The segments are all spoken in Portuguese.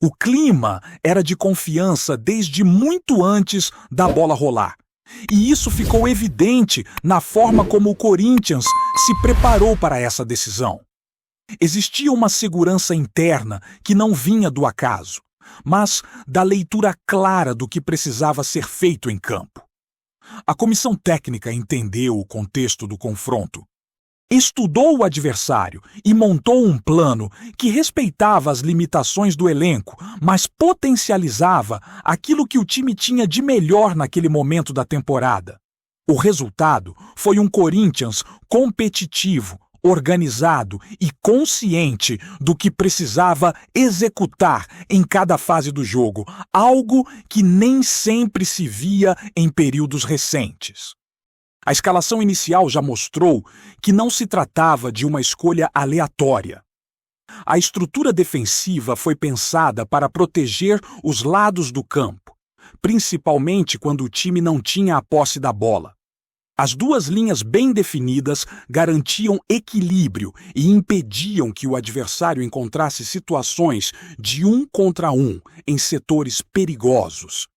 O clima era de confiança desde muito antes da bola rolar. E isso ficou evidente na forma como o Corinthians se preparou para essa decisão. Existia uma segurança interna que não vinha do acaso, mas da leitura clara do que precisava ser feito em campo. A comissão técnica entendeu o contexto do confronto, estudou o adversário e montou um plano que respeitava as limitações do elenco, mas potencializava aquilo que o time tinha de melhor naquele momento da temporada. O resultado foi um Corinthians competitivo, organizado e consciente do que precisava executar em cada fase do jogo, algo que nem sempre se via em períodos recentes. A escalação inicial já mostrou que não se tratava de uma escolha aleatória. A estrutura defensiva foi pensada para proteger os lados do campo, principalmente quando o time não tinha a posse da bola. As duas linhas bem definidas garantiam equilíbrio e impediam que o adversário encontrasse situações de 1 contra 1 em setores perigosos.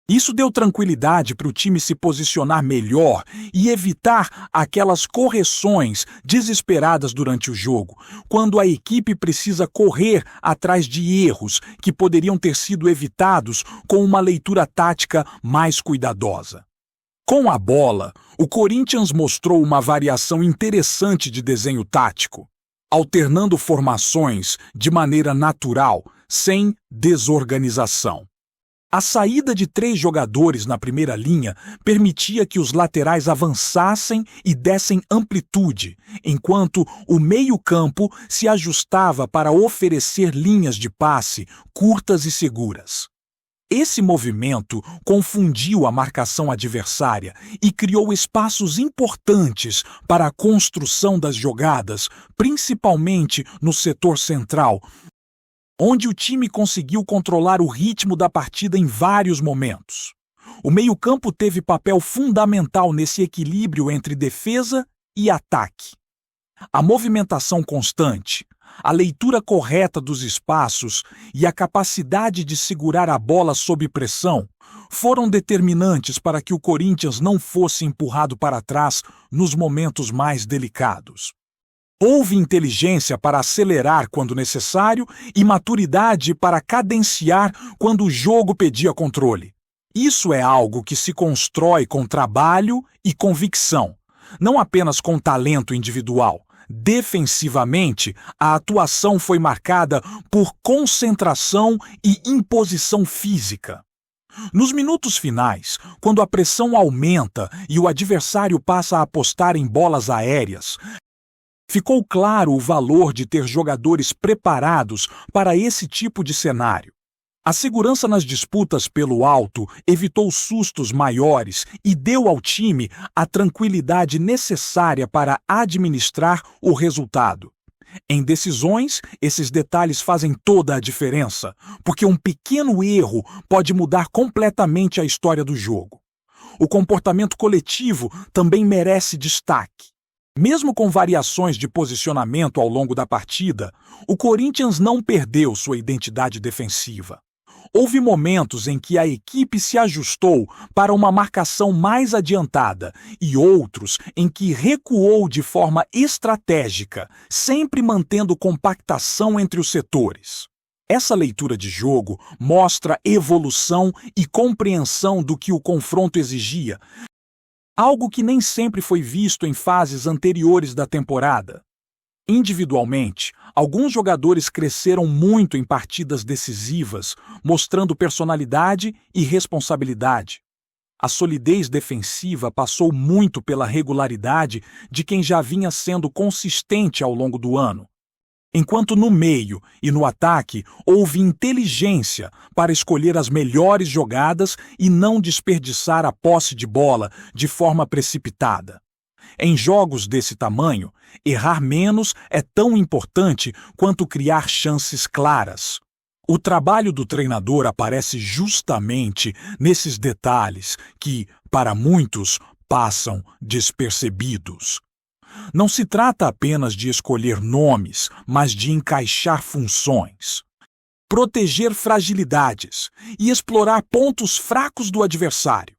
Isso deu tranquilidade para o time se posicionar melhor e evitar aquelas correções desesperadas durante o jogo, quando a equipe precisa correr atrás de erros que poderiam ter sido evitados com uma leitura tática mais cuidadosa. Com a bola, o Corinthians mostrou uma variação interessante de desenho tático, alternando formações de maneira natural, sem desorganização. A saída de 3 jogadores na primeira linha permitia que os laterais avançassem e dessem amplitude, enquanto o meio-campo se ajustava para oferecer linhas de passe curtas e seguras. Esse movimento confundiu a marcação adversária e criou espaços importantes para a construção das jogadas, principalmente no setor central, onde o time conseguiu controlar o ritmo da partida em vários momentos. O meio-campo teve papel fundamental nesse equilíbrio entre defesa e ataque. A movimentação constante, a leitura correta dos espaços e a capacidade de segurar a bola sob pressão foram determinantes para que o Corinthians não fosse empurrado para trás nos momentos mais delicados. Houve inteligência para acelerar quando necessário e maturidade para cadenciar quando o jogo pedia controle. Isso é algo que se constrói com trabalho e convicção, não apenas com talento individual. Defensivamente, a atuação foi marcada por concentração e imposição física. Nos minutos finais, quando a pressão aumenta e o adversário passa a apostar em bolas aéreas, ficou claro o valor de ter jogadores preparados para esse tipo de cenário. A segurança nas disputas pelo alto evitou sustos maiores e deu ao time a tranquilidade necessária para administrar o resultado. Em decisões, esses detalhes fazem toda a diferença, porque um pequeno erro pode mudar completamente a história do jogo. O comportamento coletivo também merece destaque. Mesmo com variações de posicionamento ao longo da partida, o Corinthians não perdeu sua identidade defensiva. Houve momentos em que a equipe se ajustou para uma marcação mais adiantada e outros em que recuou de forma estratégica, sempre mantendo compactação entre os setores. Essa leitura de jogo mostra evolução e compreensão do que o confronto exigia, algo que nem sempre foi visto em fases anteriores da temporada. Individualmente, alguns jogadores cresceram muito em partidas decisivas, mostrando personalidade e responsabilidade. A solidez defensiva passou muito pela regularidade de quem já vinha sendo consistente ao longo do ano. Enquanto no meio e no ataque houve inteligência para escolher as melhores jogadas e não desperdiçar a posse de bola de forma precipitada. Em jogos desse tamanho, errar menos é tão importante quanto criar chances claras. O trabalho do treinador aparece justamente nesses detalhes que, para muitos, passam despercebidos. Não se trata apenas de escolher nomes, mas de encaixar funções. proteger fragilidades e explorar pontos fracos do adversário.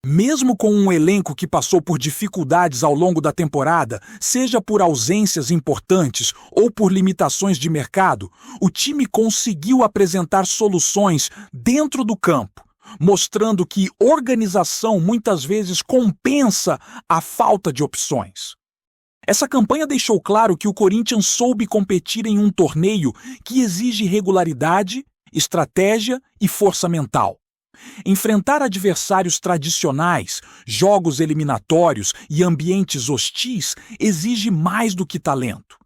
Mesmo com um elenco que passou por dificuldades ao longo da temporada, seja por ausências importantes ou por limitações de mercado, o time conseguiu apresentar soluções dentro do campo, mostrando que organização muitas vezes compensa a falta de opções. Essa campanha deixou claro que o Corinthians soube competir em um torneio que exige regularidade, estratégia e força mental. Enfrentar adversários tradicionais, jogos eliminatórios e ambientes hostis exige mais do que talento.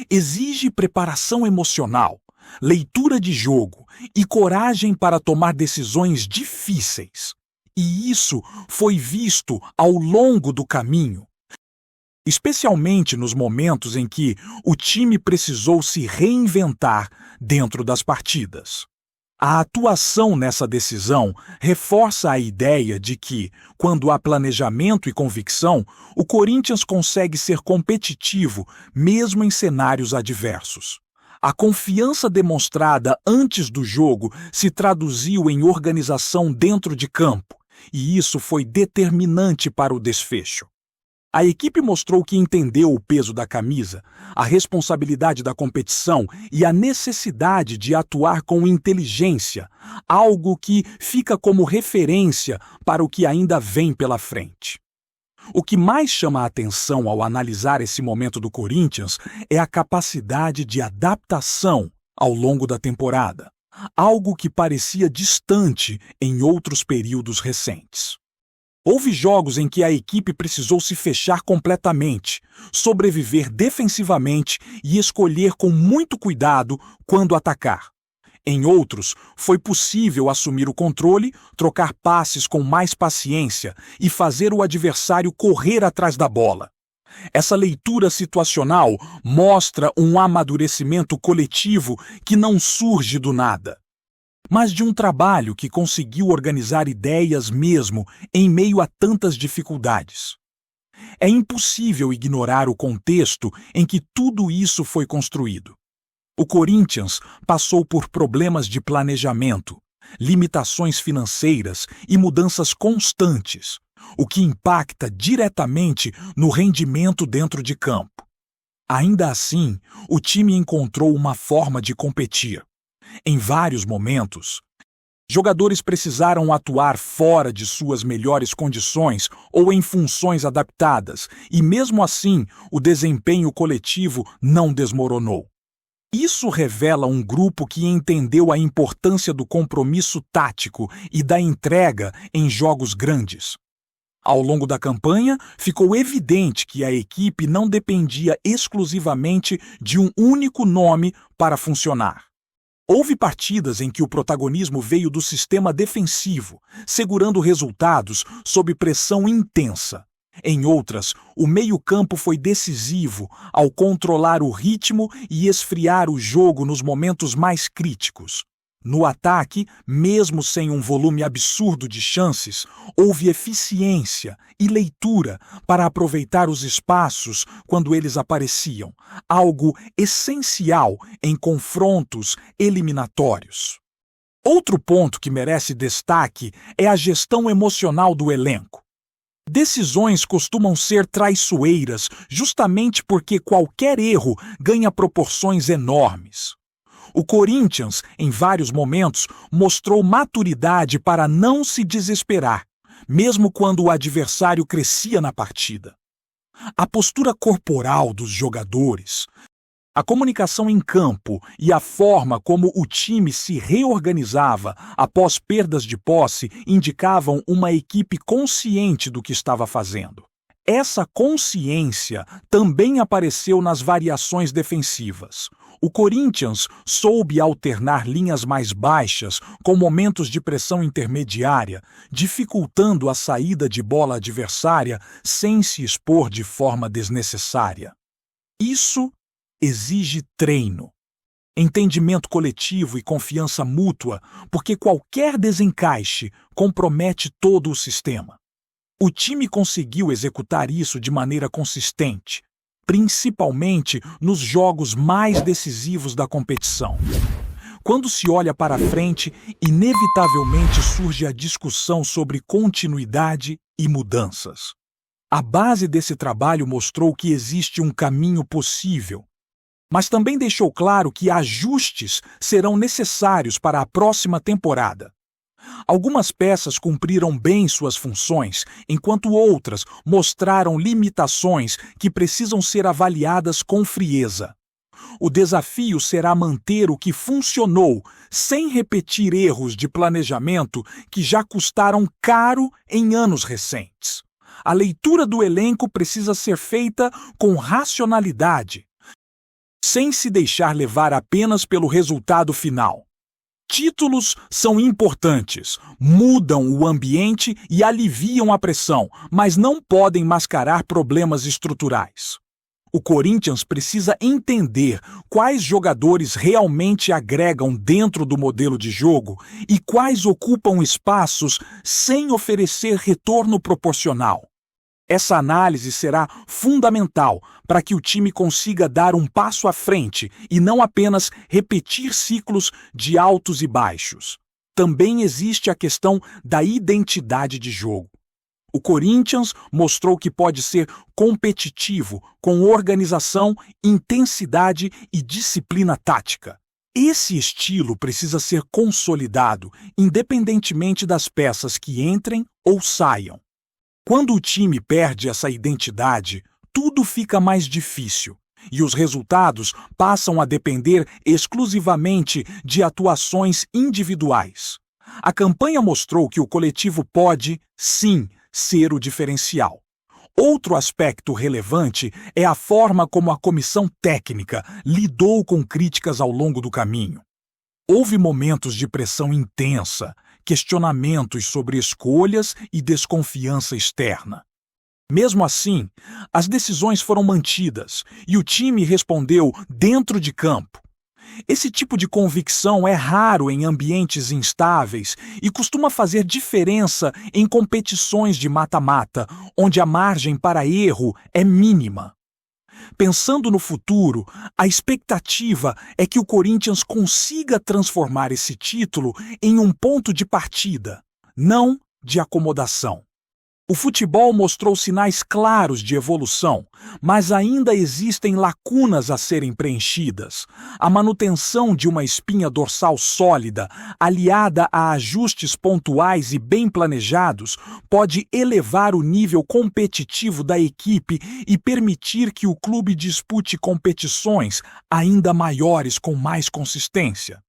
Exige preparação emocional, leitura de jogo e coragem para tomar decisões difíceis. E isso foi visto ao longo do caminho, especialmente nos momentos em que o time precisou se reinventar dentro das partidas. A atuação nessa decisão reforça a ideia de que, quando há planejamento e convicção, o Corinthians consegue ser competitivo mesmo em cenários adversos. A confiança demonstrada antes do jogo se traduziu em organização dentro de campo, e isso foi determinante para o desfecho. A equipe mostrou que entendeu o peso da camisa, a responsabilidade da competição e a necessidade de atuar com inteligência, algo que fica como referência para o que ainda vem pela frente. O que mais chama a atenção ao analisar esse momento do Corinthians é a capacidade de adaptação ao longo da temporada, algo que parecia distante em outros períodos recentes. Houve jogos em que a equipe precisou se fechar completamente, sobreviver defensivamente e escolher com muito cuidado quando atacar. Em outros, foi possível assumir o controle, trocar passes com mais paciência e fazer o adversário correr atrás da bola. Essa leitura situacional mostra um amadurecimento coletivo que não surge do nada, mas de um trabalho que conseguiu organizar ideias mesmo em meio a tantas dificuldades. É impossível ignorar o contexto em que tudo isso foi construído. O Corinthians passou por problemas de planejamento, limitações financeiras e mudanças constantes, o que impacta diretamente no rendimento dentro de campo. Ainda assim, o time encontrou uma forma de competir. Em vários momentos, jogadores precisaram atuar fora de suas melhores condições ou em funções adaptadas, e mesmo assim, o desempenho coletivo não desmoronou. Isso revela um grupo que entendeu a importância do compromisso tático e da entrega em jogos grandes. Ao longo da campanha, ficou evidente que a equipe não dependia exclusivamente de um único nome para funcionar. Houve partidas em que o protagonismo veio do sistema defensivo, segurando resultados sob pressão intensa. Em outras, o meio-campo foi decisivo ao controlar o ritmo e esfriar o jogo nos momentos mais críticos. No ataque, mesmo sem um volume absurdo de chances, houve eficiência e leitura para aproveitar os espaços quando eles apareciam, algo essencial em confrontos eliminatórios. Outro ponto que merece destaque é a gestão emocional do elenco. Decisões costumam ser traiçoeiras justamente porque qualquer erro ganha proporções enormes. O Corinthians, em vários momentos, mostrou maturidade para não se desesperar, mesmo quando o adversário crescia na partida. A postura corporal dos jogadores, a comunicação em campo e a forma como o time se reorganizava após perdas de posse indicavam uma equipe consciente do que estava fazendo. Essa consciência também apareceu nas variações defensivas. O Corinthians soube alternar linhas mais baixas com momentos de pressão intermediária, dificultando a saída de bola adversária sem se expor de forma desnecessária. Isso exige treino, entendimento coletivo e confiança mútua, porque qualquer desencaixe compromete todo o sistema. O time conseguiu executar isso de maneira consistente, principalmente nos jogos mais decisivos da competição. Quando se olha para frente, inevitavelmente surge a discussão sobre continuidade e mudanças. A base desse trabalho mostrou que existe um caminho possível, mas também deixou claro que ajustes serão necessários para a próxima temporada. Algumas peças cumpriram bem suas funções, enquanto outras mostraram limitações que precisam ser avaliadas com frieza. O desafio será manter o que funcionou, sem repetir erros de planejamento que já custaram caro em anos recentes. A leitura do elenco precisa ser feita com racionalidade, sem se deixar levar apenas pelo resultado final. Títulos são importantes, mudam o ambiente e aliviam a pressão, mas não podem mascarar problemas estruturais. O Corinthians precisa entender quais jogadores realmente agregam dentro do modelo de jogo e quais ocupam espaços sem oferecer retorno proporcional. Essa análise será fundamental para que o time consiga dar um passo à frente e não apenas repetir ciclos de altos e baixos. Também existe a questão da identidade de jogo. O Corinthians mostrou que pode ser competitivo com organização, intensidade e disciplina tática. Esse estilo precisa ser consolidado, independentemente das peças que entrem ou saiam. Quando o time perde essa identidade, tudo fica mais difícil e os resultados passam a depender exclusivamente de atuações individuais. A campanha mostrou que o coletivo pode, sim, ser o diferencial. Outro aspecto relevante é a forma como a comissão técnica lidou com críticas ao longo do caminho. Houve momentos de pressão intensa, questionamentos sobre escolhas e desconfiança externa. Mesmo assim, as decisões foram mantidas e o time respondeu dentro de campo. Esse tipo de convicção é raro em ambientes instáveis e costuma fazer diferença em competições de mata-mata, onde a margem para erro é mínima. Pensando no futuro, a expectativa é que o Corinthians consiga transformar esse título em um ponto de partida, não de acomodação. O futebol mostrou sinais claros de evolução, mas ainda existem lacunas a serem preenchidas. A manutenção de uma espinha dorsal sólida, aliada a ajustes pontuais e bem planejados, pode elevar o nível competitivo da equipe e permitir que o clube dispute competições ainda maiores com mais consistência.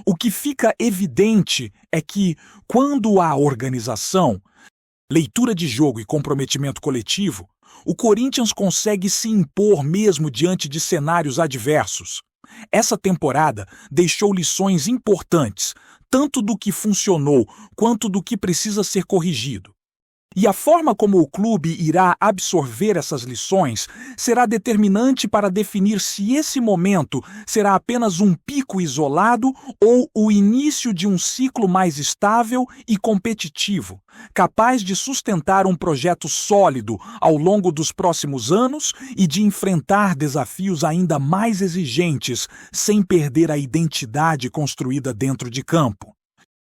O que fica evidente é que, quando há organização, leitura de jogo e comprometimento coletivo, o Corinthians consegue se impor mesmo diante de cenários adversos. Essa temporada deixou lições importantes, tanto do que funcionou quanto do que precisa ser corrigido. E a forma como o clube irá absorver essas lições será determinante para definir se esse momento será apenas um pico isolado ou o início de um ciclo mais estável e competitivo, capaz de sustentar um projeto sólido ao longo dos próximos anos e de enfrentar desafios ainda mais exigentes sem perder a identidade construída dentro de campo.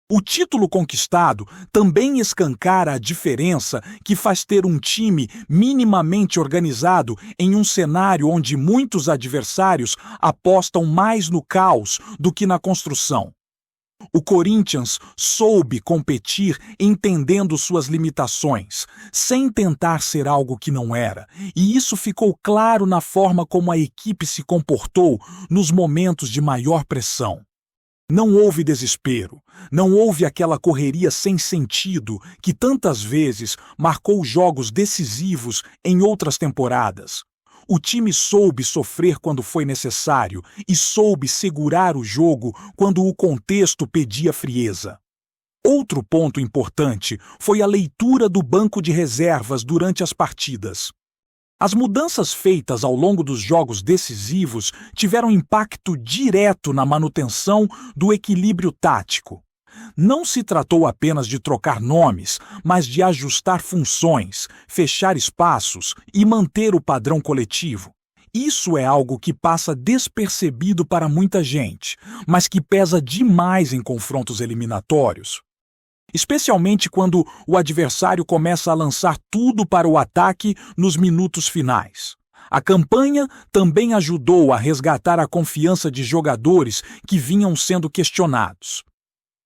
O título conquistado também escancara a diferença que faz ter um time minimamente organizado em um cenário onde muitos adversários apostam mais no caos do que na construção. O Corinthians soube competir entendendo suas limitações, sem tentar ser algo que não era, e isso ficou claro na forma como a equipe se comportou nos momentos de maior pressão. Não houve desespero, não houve aquela correria sem sentido que tantas vezes marcou jogos decisivos em outras temporadas. O time soube sofrer quando foi necessário e soube segurar o jogo quando o contexto pedia frieza. Outro ponto importante foi a leitura do banco de reservas durante as partidas. As mudanças feitas ao longo dos jogos decisivos tiveram impacto direto na manutenção do equilíbrio tático. Não se tratou apenas de trocar nomes, mas de ajustar funções, fechar espaços e manter o padrão coletivo. Isso é algo que passa despercebido para muita gente, mas que pesa demais em confrontos eliminatórios. Especialmente quando o adversário começa a lançar tudo para o ataque nos minutos finais. A campanha também ajudou a resgatar a confiança de jogadores que vinham sendo questionados.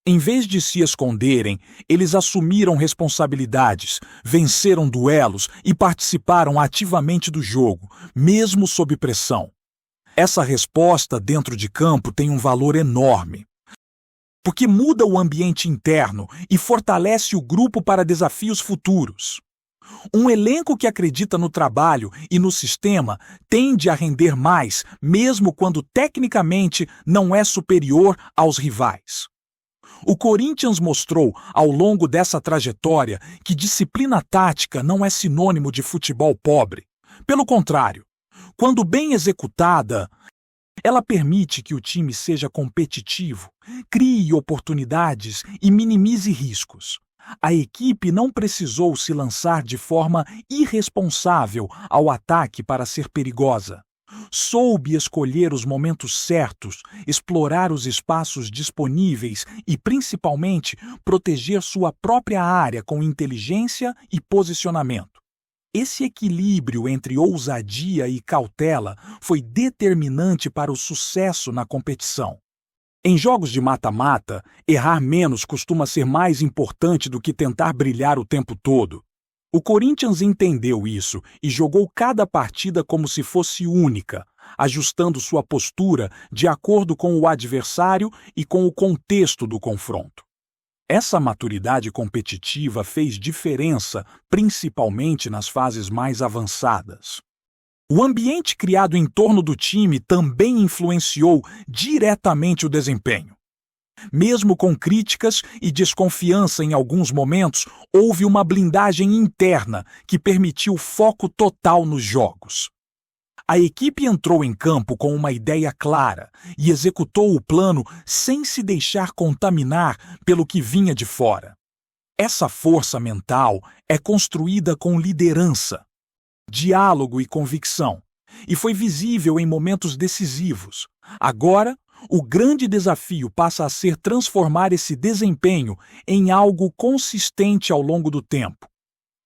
Em vez de se esconderem, eles assumiram responsabilidades, venceram duelos e participaram ativamente do jogo, mesmo sob pressão. Essa resposta dentro de campo tem um valor enorme, porque muda o ambiente interno e fortalece o grupo para desafios futuros. Um elenco que acredita no trabalho e no sistema tende a render mais, mesmo quando tecnicamente não é superior aos rivais. O Corinthians mostrou, ao longo dessa trajetória, que disciplina tática não é sinônimo de futebol pobre. Pelo contrário, quando bem executada, ela permite que o time seja competitivo, crie oportunidades e minimize riscos. A equipe não precisou se lançar de forma irresponsável ao ataque para ser perigosa. Soube escolher os momentos certos, explorar os espaços disponíveis e, principalmente, proteger sua própria área com inteligência e posicionamento. Esse equilíbrio entre ousadia e cautela foi determinante para o sucesso na competição. Em jogos de mata-mata, errar menos costuma ser mais importante do que tentar brilhar o tempo todo. O Corinthians entendeu isso e jogou cada partida como se fosse única, ajustando sua postura de acordo com o adversário e com o contexto do confronto. Essa maturidade competitiva fez diferença, principalmente nas fases mais avançadas. O ambiente criado em torno do time também influenciou diretamente o desempenho. Mesmo com críticas e desconfiança em alguns momentos, houve uma blindagem interna que permitiu foco total nos jogos. A equipe entrou em campo com uma ideia clara e executou o plano sem se deixar contaminar pelo que vinha de fora. Essa força mental é construída com liderança, diálogo e convicção, e foi visível em momentos decisivos. Agora, o grande desafio passa a ser transformar esse desempenho em algo consistente ao longo do tempo.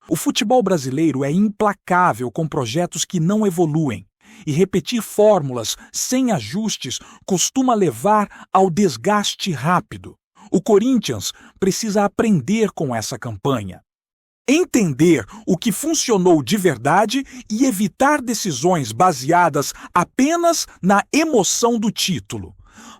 O futebol brasileiro é implacável com projetos que não evoluem, e repetir fórmulas sem ajustes costuma levar ao desgaste rápido. O Corinthians precisa aprender com essa campanha. Entender o que funcionou de verdade e evitar decisões baseadas apenas na emoção do título.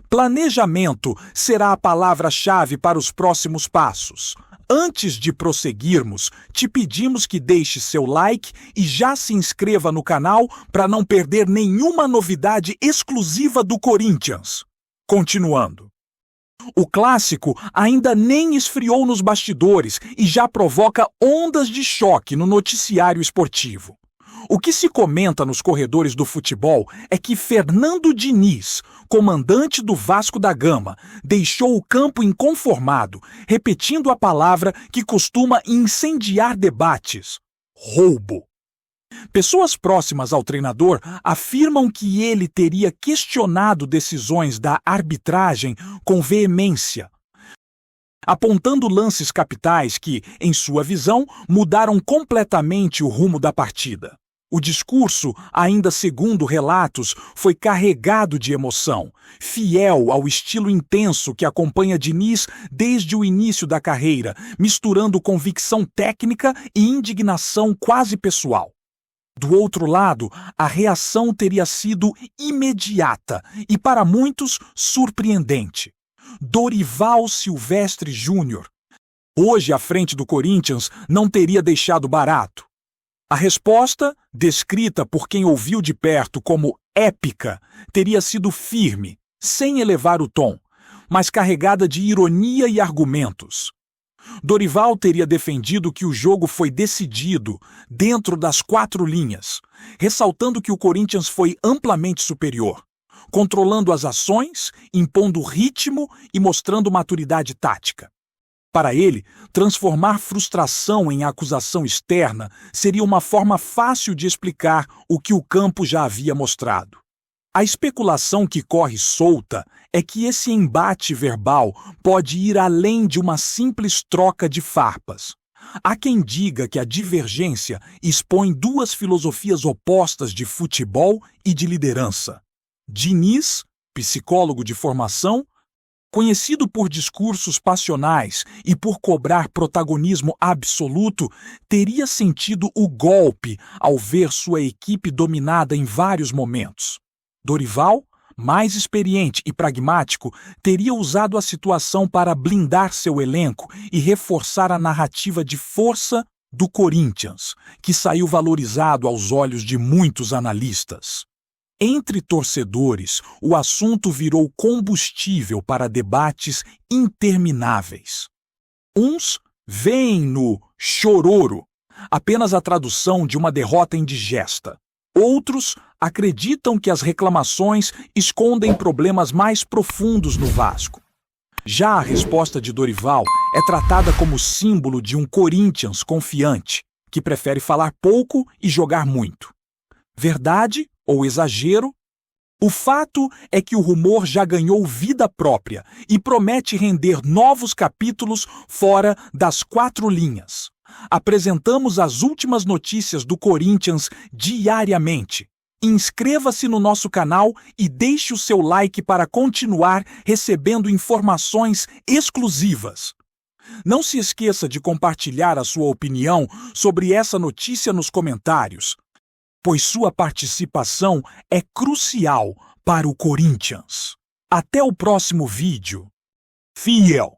Planejamento será a palavra-chave para os próximos passos. Antes de prosseguirmos, te pedimos que deixe seu like e já se inscreva no canal para não perder nenhuma novidade exclusiva do Corinthians. Continuando. O clássico ainda nem esfriou nos bastidores e já provoca ondas de choque no noticiário esportivo. O que se comenta nos corredores do futebol é que Fernando Diniz, comandante do Vasco da Gama, deixou o campo inconformado, repetindo a palavra que costuma incendiar debates: roubo. Pessoas próximas ao treinador afirmam que ele teria questionado decisões da arbitragem com veemência, apontando lances capitais que, em sua visão, mudaram completamente o rumo da partida. O discurso, ainda segundo relatos, foi carregado de emoção, fiel ao estilo intenso que acompanha Diniz desde o início da carreira, misturando convicção técnica e indignação quase pessoal. Do outro lado, a reação teria sido imediata e, para muitos, surpreendente. Dorival Silvestre Júnior, hoje à frente do Corinthians, não teria deixado barato. A resposta, descrita por quem ouviu de perto como épica, teria sido firme, sem elevar o tom, mas carregada de ironia e argumentos. Dorival teria defendido que o jogo foi decidido dentro das 4 linhas, ressaltando que o Corinthians foi amplamente superior, controlando as ações, impondo ritmo e mostrando maturidade tática. Para ele, transformar frustração em acusação externa seria uma forma fácil de explicar o que o campo já havia mostrado. A especulação que corre solta é que esse embate verbal pode ir além de uma simples troca de farpas. Há quem diga que a divergência expõe duas filosofias opostas de futebol e de liderança. Diniz, psicólogo de formação, conhecido por discursos passionais e por cobrar protagonismo absoluto, teria sentido o golpe ao ver sua equipe dominada em vários momentos. Dorival, mais experiente e pragmático, teria usado a situação para blindar seu elenco e reforçar a narrativa de força do Corinthians, que saiu valorizado aos olhos de muitos analistas. Entre torcedores, o assunto virou combustível para debates intermináveis. Uns veem no chororo apenas a tradução de uma derrota indigesta. Outros acreditam que as reclamações escondem problemas mais profundos no Vasco. Já a resposta de Dorival é tratada como símbolo de um Corinthians confiante, que prefere falar pouco e jogar muito. Verdade ou exagero? O fato é que o rumor já ganhou vida própria e promete render novos capítulos fora das quatro linhas. Apresentamos as últimas notícias do Corinthians diariamente. Inscreva-se no nosso canal e deixe o seu like para continuar recebendo informações exclusivas. Não se esqueça de compartilhar a sua opinião sobre essa notícia nos comentários, pois sua participação é crucial para o Corinthians. Até o próximo vídeo. Fiel!